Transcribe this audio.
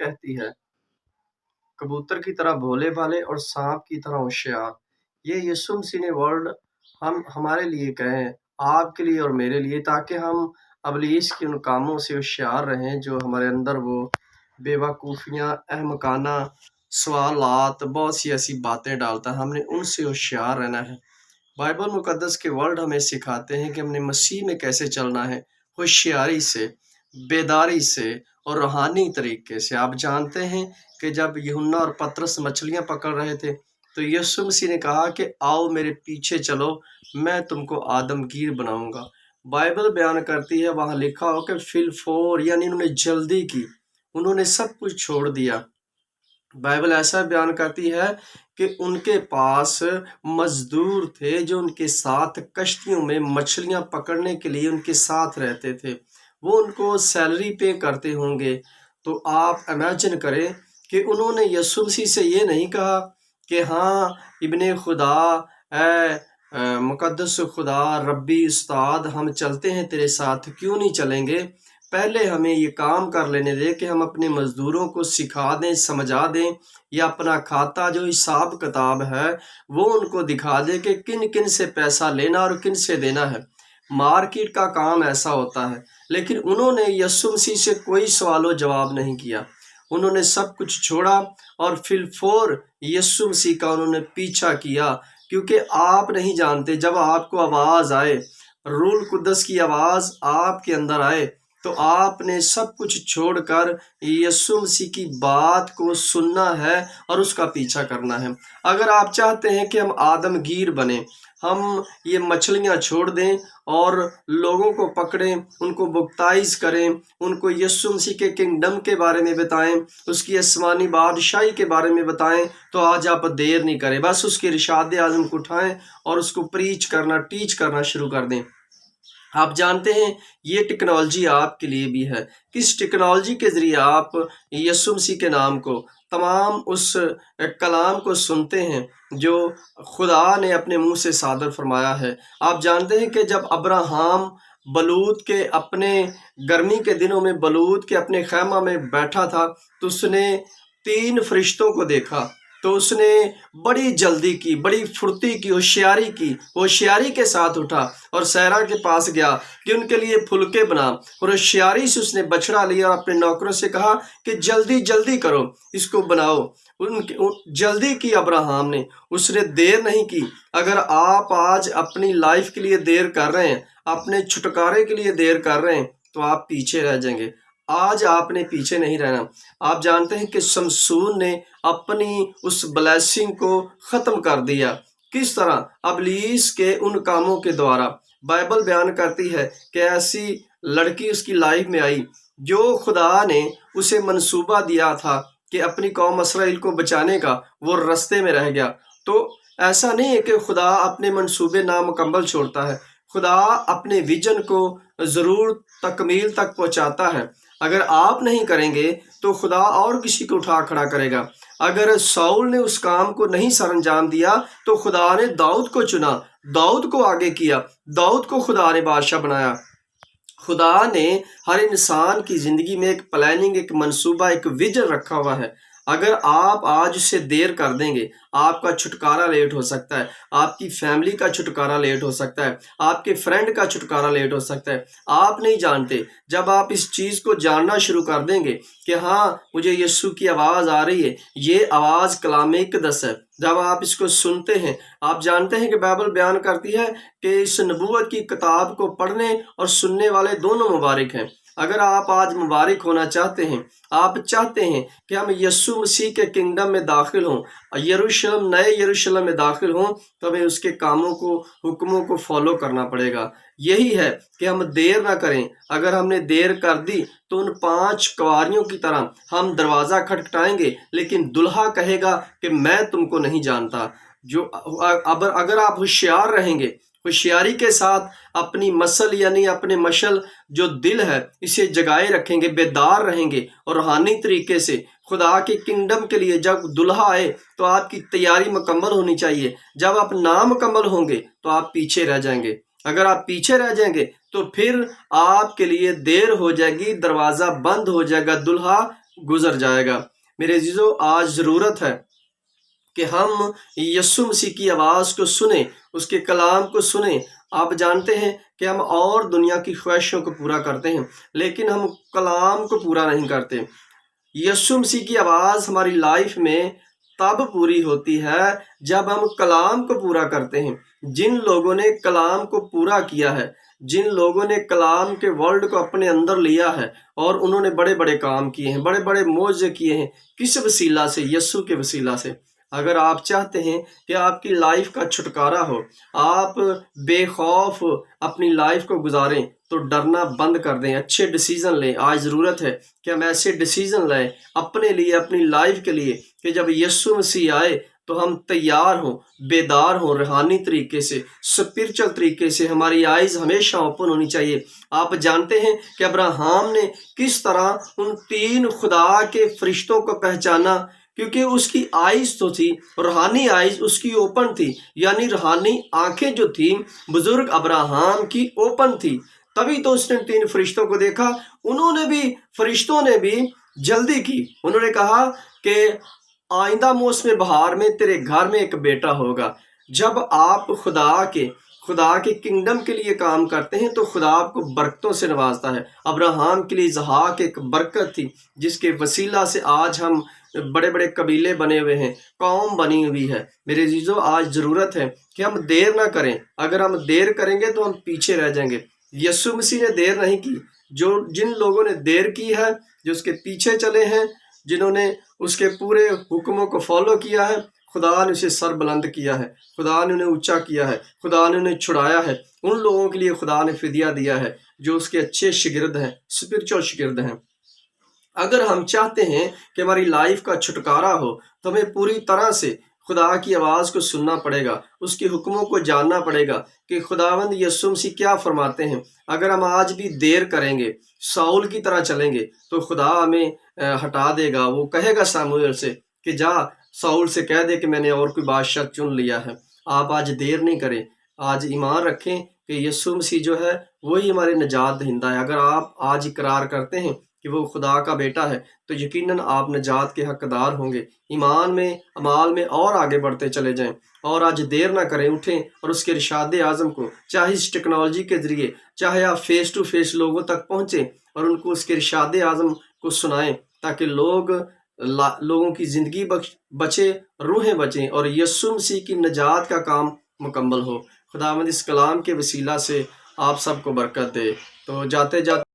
कहती है, कबूतर की तरह भोले भाले और सांप की तरह होशियार। ये यीशु मसीह ने वर्ड हम हमारे लिए कहें, आपके लिए और मेरे लिए, ताकि हम अबलीस के उन कामों से होशियार रहें जो हमारे अंदर वो बेवकूफ़ियाँ, अहमकाना सवालात, बहुत सी ऐसी बातें डालता है। हमने उनसे होशियार रहना है। बाइबल मुकद्दस के वर्ड हमें सिखाते हैं कि हमने मसीह में कैसे चलना है, होशियारी से, बेदारी से और रूहानी तरीके से। आप जानते हैं कि जब यूहन्ना और पतरस मछलियां पकड़ रहे थे तो यीशु मसीह ने कहा कि आओ मेरे पीछे चलो, मैं तुमको आदमगीर बनाऊंगा। बाइबल बयान करती है, वहां लिखा हो कि फिलफोर, यानी उन्होंने जल्दी की, उन्होंने सब कुछ छोड़ दिया। बाइबल ऐसा बयान करती है कि उनके पास मजदूर थे जो उनके साथ कश्तियों में मछलियां पकड़ने के लिए उनके साथ रहते थे, वो उनको सैलरी पे करते होंगे। तो आप इमेजिन करें कि उन्होंने यीशु मसीह से ये नहीं कहा कि हाँ इब्ने खुदा, मुकद्दस खुदा, रब्बी उस्ताद, हम चलते हैं तेरे साथ, क्यों नहीं चलेंगे, पहले हमें ये काम कर लेने दे कि हम अपने मजदूरों को सिखा दें, समझा दें, या अपना खाता जो हिसाब किताब है वो उनको दिखा दे कि किन किन से पैसा लेना और किन से देना है। मार्केट का काम ऐसा होता है। लेकिन उन्होंने यीशु मसीह से कोई सवालो जवाब नहीं किया, उन्होंने सब कुछ छोड़ा और फिलफोर यीशु मसीह का उन्होंने पीछा किया। क्योंकि आप नहीं जानते, जब आपको आवाज़ आए, रूल कुद्दस की आवाज़ आपके अंदर आए, तो आपने सब कुछ छोड़कर यीशु मसीह की बात को सुनना है और उसका पीछा करना है। अगर आप चाहते हैं कि हम आदमगीर बने, हम ये मछलियां छोड़ दें और लोगों को पकड़ें, उनको बुक्ताइज करें, उनको यीशु मसीह के किंगडम के बारे में बताएं, उसकी आसमानी बादशाही के बारे में बताएं, तो आज आप देर नहीं करें, बस उसके इरशाद आज़म को उठाएं और उसको प्रीच करना, टीच करना शुरू कर दें। आप जानते हैं ये टेक्नोलॉजी आपके लिए भी है। किस टेक्नोलॉजी के ज़रिए आप यीशु मसीह के नाम को, तमाम उस कलाम को सुनते हैं जो खुदा ने अपने मुंह से सादर फरमाया है। आप जानते हैं कि जब अब्राहम बलूत के अपने गर्मी के दिनों में बलूत के अपने खैमा में बैठा था तो उसने 3 फरिश्तों को देखा। तो उसने बड़ी जल्दी की, बड़ी फुर्ती की, होशियारी के साथ उठा और सहरा के पास गया कि उनके लिए फुलके बना, और होशियारी से उसने बछड़ा लिया और अपने नौकरों से कहा कि जल्दी जल्दी करो, इसको बनाओ। जल्दी की अब्राहम ने, उसने देर नहीं की। अगर आप आज अपनी लाइफ के लिए देर कर रहे हैं, अपने छुटकारे के लिए देर कर रहे हैं, तो आप पीछे रह जाएंगे। आज आपने पीछे नहीं रहना। आप जानते हैं कि शमसून ने अपनी उस ब्लेसिंग को ख़त्म कर दिया। किस तरह? अबलीस के उन कामों के द्वारा। बाइबल बयान करती है कि ऐसी लड़की उसकी लाइफ में आई जो खुदा ने उसे मंसूबा दिया था कि अपनी कौम इसराइल को बचाने का, वो रास्ते में रह गया। तो ऐसा नहीं है कि खुदा अपने मंसूबे नामुकम्मल छोड़ता है। खुदा अपने विजन को ज़रूर तकमील तक पहुंचाता है। अगर आप नहीं करेंगे तो खुदा और किसी को उठा खड़ा करेगा। अगर साउल ने उस काम को नहीं सर अंजाम दिया तो खुदा ने दाऊद को चुना, दाऊद को आगे किया, दाऊद को खुदा ने बादशाह बनाया। खुदा ने हर इंसान की ज़िंदगी में एक प्लानिंग, एक मंसूबा, एक विजन रखा हुआ है। अगर आप आज उसे देर कर देंगे, आपका छुटकारा लेट हो सकता है, आपकी फैमिली का छुटकारा लेट हो सकता है, आपके फ्रेंड का छुटकारा लेट हो सकता है। आप नहीं जानते, जब आप इस चीज़ को जानना शुरू कर देंगे कि हाँ मुझे यीशु की आवाज़ आ रही है, ये आवाज़ कलाम इक़दस है, जब आप इसको सुनते हैं, आप जानते हैं कि बाइबल बयान करती है कि इस नबूवत की किताब को पढ़ने और सुनने वाले दोनों मुबारक हैं। अगर आप आज मुबारक होना चाहते हैं, आप चाहते हैं कि हम यीशु मसीह के किंगडम में दाखिल हों, यरूशलेम, नए यरूशलेम में दाखिल हों, तो हमें उसके कामों को, हुक्मों को फॉलो करना पड़ेगा। यही है कि हम देर ना करें। अगर हमने देर कर दी तो उन 5 कवारियों की तरह हम दरवाज़ा खटखटाएंगे, लेकिन दुल्हा कहेगा कि मैं तुमको नहीं जानता। जो अगर आप होशियार रहेंगे, होशियारी के साथ अपनी मसल यानी अपने मशल जो दिल है इसे जगाए रखेंगे, बेदार रहेंगे और रूहानी तरीके से खुदा के किंगडम के लिए जब दुल्हा आए तो आपकी तैयारी मुकम्मल होनी चाहिए। जब आप नामुकम्मल होंगे तो आप पीछे रह जाएंगे। अगर आप पीछे रह जाएंगे तो फिर आपके लिए देर हो जाएगी, दरवाज़ा बंद हो जाएगा, दुल्हा गुजर जाएगा। मेरे अजीजों, आज ज़रूरत है कि हम यीशु मसीह की आवाज़ को सुने, उसके कलाम को सुने। आप जानते हैं कि हम और दुनिया की ख्वाहिशों को पूरा करते हैं, लेकिन हम कलाम को पूरा नहीं करते। यीशु मसीह की आवाज़ हमारी लाइफ में तब पूरी होती है जब हम कलाम को पूरा करते हैं। जिन लोगों ने कलाम को पूरा किया है, जिन लोगों ने कलाम के वर्ल्ड को अपने अंदर लिया है और उन्होंने बड़े बड़े काम किए हैं, बड़े बड़े मौजे किए हैं, किस वसीला से? यीशु के वसीला से। अगर आप चाहते हैं कि आपकी लाइफ का छुटकारा हो, आप बेखौफ अपनी लाइफ को गुजारें, तो डरना बंद कर दें, अच्छे डिसीज़न लें। आज ज़रूरत है कि हम ऐसे डिसीज़न लें अपने लिए, अपनी लाइफ के लिए, कि जब यीशु मसीह आए तो हम तैयार हों, बेदार हों, रूहानी तरीके से, स्पिरिचुअल तरीके से। हमारी आइज़ हमेशा ओपन होनी चाहिए। आप जानते हैं कि अब्राहम ने किस तरह उन 3 खुदा के फरिश्तों को पहचाना, क्योंकि उसकी आइज़ तो थी, रूहानी आइज़ उसकी ओपन थी, यानी रूहानी आंखें जो थी बुजुर्ग अब्राहम की ओपन थी। तभी तो उसने 3 फरिश्तों को देखा। उन्होंने भी, फरिश्तों ने भी जल्दी की। उन्होंने कहा कि आइंदा मौसम बहार में तेरे घर में एक बेटा होगा। जब आप खुदा के किंगडम के लिए काम करते हैं तो खुदा आपको बरकतों से नवाजता है। अब्राहम के लिए इसहाक एक बरकत थी, जिसके वसीला से आज हम बड़े बड़े कबीले बने हुए हैं, कौम बनी हुई है। मेरे अजीजों, आज ज़रूरत है कि हम देर ना करें। अगर हम देर करेंगे तो हम पीछे रह जाएंगे। यीशु मसीह ने देर नहीं की। जिन लोगों ने देर की है, जो उसके पीछे चले हैं, जिन्होंने उसके पूरे हुक्मों को फॉलो किया है, खुदा ने उसे सर बुलंद किया है, खुदा ने उन्हें ऊंचा किया है, खुदा ने उन्हें छुड़ाया है। उन लोगों के लिए खुदा ने फिदिया दिया है जो उसके अच्छे शिगिर्द हैं, स्पिरिचुअल शिगिर्द हैं। अगर हम चाहते हैं कि हमारी लाइफ का छुटकारा हो, तो हमें पूरी तरह से खुदा की आवाज़ को सुनना पड़ेगा, उसके हुक्मों को जानना पड़ेगा कि खुदावंद यीशु मसीह क्या फरमाते हैं। अगर हम आज भी देर करेंगे, साउल की तरह चलेंगे, तो खुदा हमें हटा देगा। वो कहेगा सामुएल से कि जा साउल से कह दे कि मैंने और कोई बादशाह चुन लिया है। आप आज देर नहीं करें, आज ईमान रखें कि यीशु मसीह जो है वही हमारे निजात दहिंदा है। अगर आप आज इकरार करते हैं कि वो खुदा का बेटा है, तो यकीनन आप निजात के हकदार होंगे। ईमान में, अमाल में और आगे बढ़ते चले जाएं। और आज देर ना करें, उठें और उसके इरशाद आज़म को, चाहे इस टेक्नोलॉजी के ज़रिए, चाहे आप फेस टू फेस लोगों तक पहुँचें और उनको उसके इरशाद आज़म को सुनाएं, ताकि लोगों की ज़िंदगी बचे, रूहें बचें और यीशु मसीह की निजात का काम मुकम्मल हो। खुदावंद इस कलाम के वसीला से आप सबको बरकत दे। तो जाते जाते